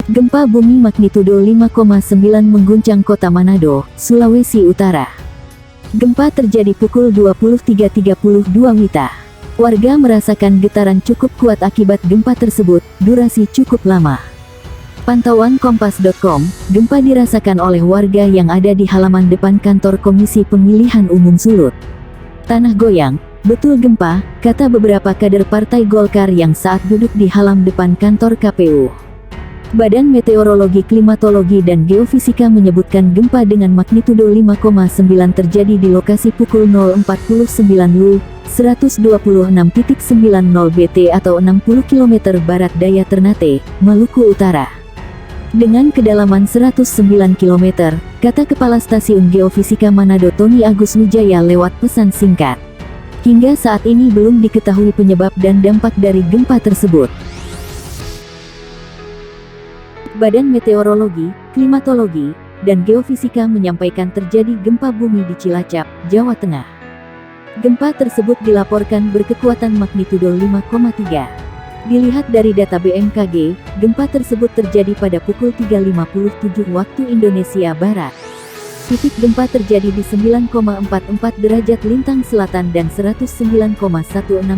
Gempa bumi magnitudo 5,9 mengguncang kota Manado, Sulawesi Utara. Gempa terjadi pukul 23.32 WITA. Warga merasakan getaran cukup kuat akibat gempa tersebut, durasi cukup lama. Pantauan Kompas.com, gempa dirasakan oleh warga yang ada di halaman depan kantor Komisi Pemilihan Umum Sulut. Tanah goyang, betul gempa, kata beberapa kader Partai Golkar yang saat duduk di halaman depan kantor KPU. Badan Meteorologi, Klimatologi dan Geofisika menyebutkan gempa dengan magnitudo 5,9 terjadi di lokasi pukul 0.49 WIB, 126.90 BT atau 60 km barat daya Ternate, Maluku Utara. Dengan kedalaman 109 km, kata Kepala Stasiun Geofisika Manado Tony Agus Wijaya lewat pesan singkat. Hingga saat ini belum diketahui penyebab dan dampak dari gempa tersebut. Badan Meteorologi, Klimatologi, dan Geofisika menyampaikan terjadi gempa bumi di Cilacap, Jawa Tengah. Gempa tersebut dilaporkan berkekuatan magnitudo 5,3. Dilihat dari data BMKG, gempa tersebut terjadi pada pukul 3.57 waktu Indonesia Barat. Titik gempa terjadi di 9,44 derajat lintang selatan dan 109,16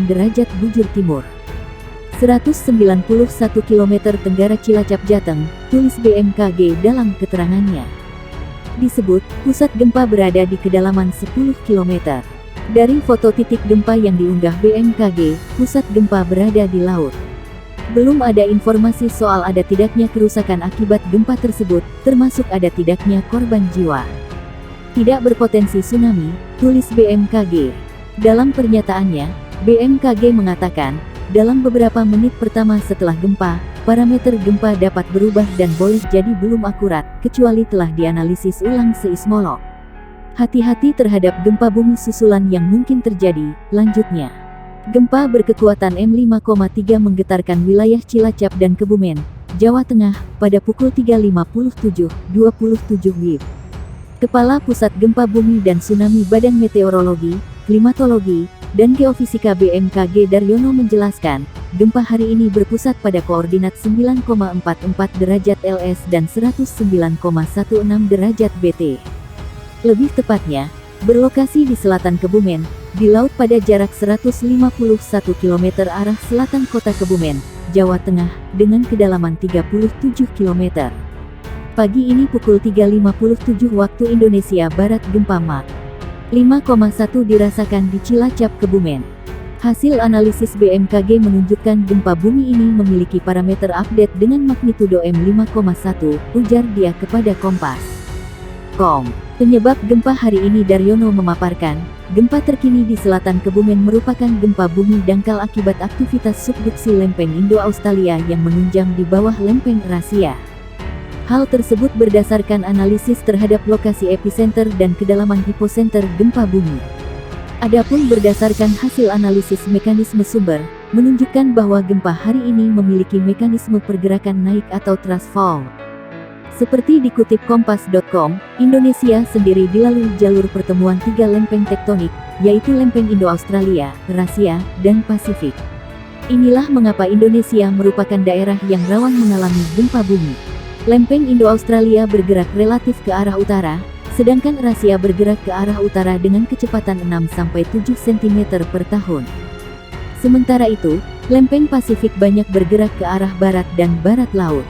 derajat bujur timur. 191 km tenggara Cilacap Jateng, tulis BMKG dalam keterangannya. Disebut, pusat gempa berada di kedalaman 10 km. Dari foto titik gempa yang diunggah BMKG, pusat gempa berada di laut. Belum ada informasi soal ada tidaknya kerusakan akibat gempa tersebut, termasuk ada tidaknya korban jiwa. Tidak berpotensi tsunami, tulis BMKG. Dalam pernyataannya, BMKG mengatakan, dalam beberapa menit pertama setelah gempa, parameter gempa dapat berubah dan boleh jadi belum akurat, kecuali telah dianalisis ulang seismolog. Hati-hati terhadap gempa bumi susulan yang mungkin terjadi, lanjutnya. Gempa berkekuatan M5,3 menggetarkan wilayah Cilacap dan Kebumen, Jawa Tengah, pada pukul 3.57, 27 WIB. Kepala Pusat Gempa Bumi dan Tsunami Badan Meteorologi, Klimatologi, dan Geofisika BMKG Daryono menjelaskan, gempa hari ini berpusat pada koordinat 9,44 derajat LS dan 109,16 derajat BT. Lebih tepatnya, berlokasi di selatan Kebumen, di laut pada jarak 151 km arah selatan kota Kebumen, Jawa Tengah, dengan kedalaman 37 km. Pagi ini pukul 3.57 waktu Indonesia Barat gempa Mach 5,1 dirasakan di Cilacap, Kebumen. Hasil analisis BMKG menunjukkan gempa bumi ini memiliki parameter update dengan magnitudo M5,1, ujar dia kepada Kompas.com. Penyebab gempa hari ini Daryono memaparkan, gempa terkini di selatan Kebumen merupakan gempa bumi dangkal akibat aktivitas subduksi lempeng Indo-Australia yang menunjang di bawah lempeng Eurasia. Hal tersebut berdasarkan analisis terhadap lokasi epicenter dan kedalaman hipocenter gempa bumi. Adapun berdasarkan hasil analisis mekanisme sumber, menunjukkan bahwa gempa hari ini memiliki mekanisme pergerakan naik atau thrust fault. Seperti dikutip Kompas.com, Indonesia sendiri dilalui jalur pertemuan tiga lempeng tektonik, yaitu lempeng Indo-Australia, Eurasia, dan Pasifik. Inilah mengapa Indonesia merupakan daerah yang rawan mengalami gempa bumi. Lempeng Indo-Australia bergerak relatif ke arah utara, sedangkan Eurasia bergerak ke arah utara dengan kecepatan 6-7 cm per tahun. Sementara itu, lempeng Pasifik banyak bergerak ke arah barat dan barat laut.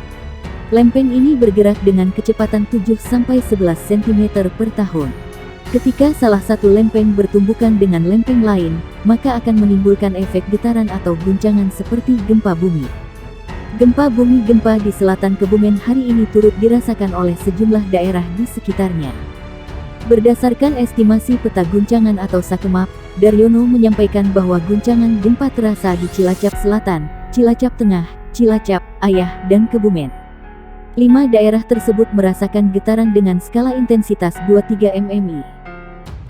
Lempeng ini bergerak dengan kecepatan 7-11 cm per tahun. Ketika salah satu lempeng bertumbukan dengan lempeng lain, maka akan menimbulkan efek getaran atau guncangan seperti gempa bumi. Gempa bumi gempa di selatan Kebumen hari ini turut dirasakan oleh sejumlah daerah di sekitarnya. Berdasarkan estimasi peta guncangan atau SAKEMAP, Daryono menyampaikan bahwa guncangan gempa terasa di Cilacap Selatan, Cilacap Tengah, Cilacap, Ayah, dan Kebumen. 5 daerah tersebut merasakan getaran dengan skala intensitas 2-3 mm.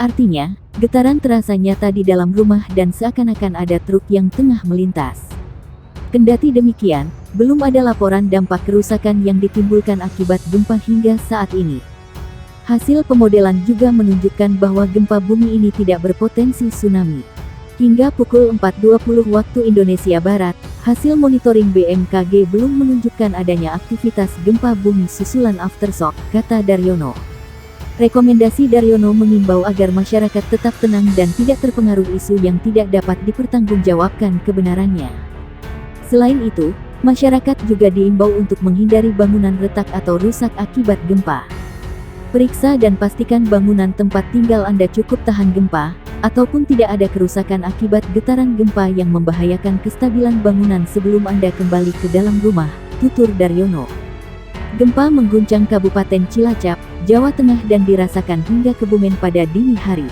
Artinya, getaran terasa nyata di dalam rumah dan seakan-akan ada truk yang tengah melintas. Kendati demikian, belum ada laporan dampak kerusakan yang ditimbulkan akibat gempa hingga saat ini. Hasil pemodelan juga menunjukkan bahwa gempa bumi ini tidak berpotensi tsunami. Hingga pukul 4.20 waktu Indonesia Barat, Hasil monitoring BMKG belum menunjukkan adanya aktivitas gempa bumi susulan aftershock, kata Daryono. Rekomendasi Daryono mengimbau agar masyarakat tetap tenang dan tidak terpengaruh isu yang tidak dapat dipertanggungjawabkan kebenarannya. Selain itu, masyarakat juga diimbau untuk menghindari bangunan retak atau rusak akibat gempa. Periksa dan pastikan bangunan tempat tinggal Anda cukup tahan gempa, ataupun tidak ada kerusakan akibat getaran gempa yang membahayakan kestabilan bangunan sebelum Anda kembali ke dalam rumah, tutur Daryono. Gempa mengguncang Kabupaten Cilacap, Jawa Tengah dan dirasakan hingga Kebumen pada dini hari.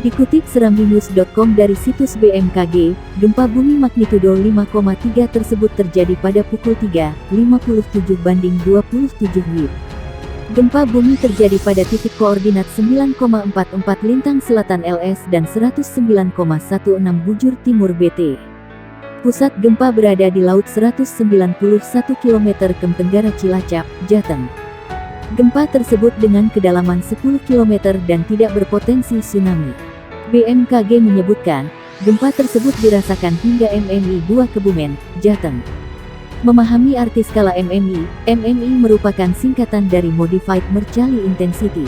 Dikutip serambinews.com dari situs BMKG, gempa bumi magnitudo 5,3 tersebut terjadi pada pukul 3.57 banding 27 WIB. Gempa bumi terjadi pada titik koordinat 9,44 lintang selatan LS dan 109,16 bujur timur BT. Pusat gempa berada di laut 191 km Kem Tenggara Cilacap, Jateng. Gempa tersebut dengan kedalaman 10 km dan tidak berpotensi tsunami. BMKG menyebutkan, gempa tersebut dirasakan hingga MMI 2 Kebumen, Jateng. Memahami arti skala MMI, MMI merupakan singkatan dari Modified Mercalli Intensity.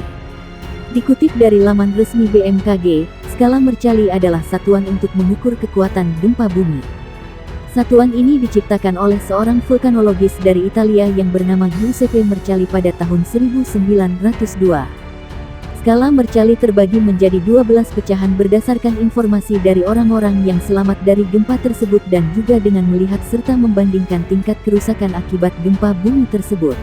Dikutip dari laman resmi BMKG, skala Mercalli adalah satuan untuk mengukur kekuatan gempa bumi. Satuan ini diciptakan oleh seorang vulkanologis dari Italia yang bernama Giuseppe Mercalli pada tahun 1902. Skala Mercalli terbagi menjadi 12 pecahan berdasarkan informasi dari orang-orang yang selamat dari gempa tersebut dan juga dengan melihat serta membandingkan tingkat kerusakan akibat gempa bumi tersebut.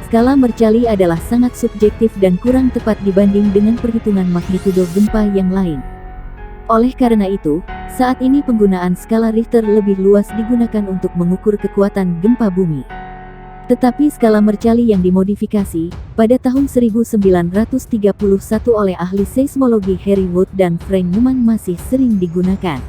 Skala Mercalli adalah sangat subjektif dan kurang tepat dibanding dengan perhitungan magnitudo gempa yang lain. Oleh karena itu, saat ini penggunaan skala Richter lebih luas digunakan untuk mengukur kekuatan gempa bumi. Tetapi skala Mercalli yang dimodifikasi, pada tahun 1931 oleh ahli seismologi Harry Wood dan Frank Newman masih sering digunakan.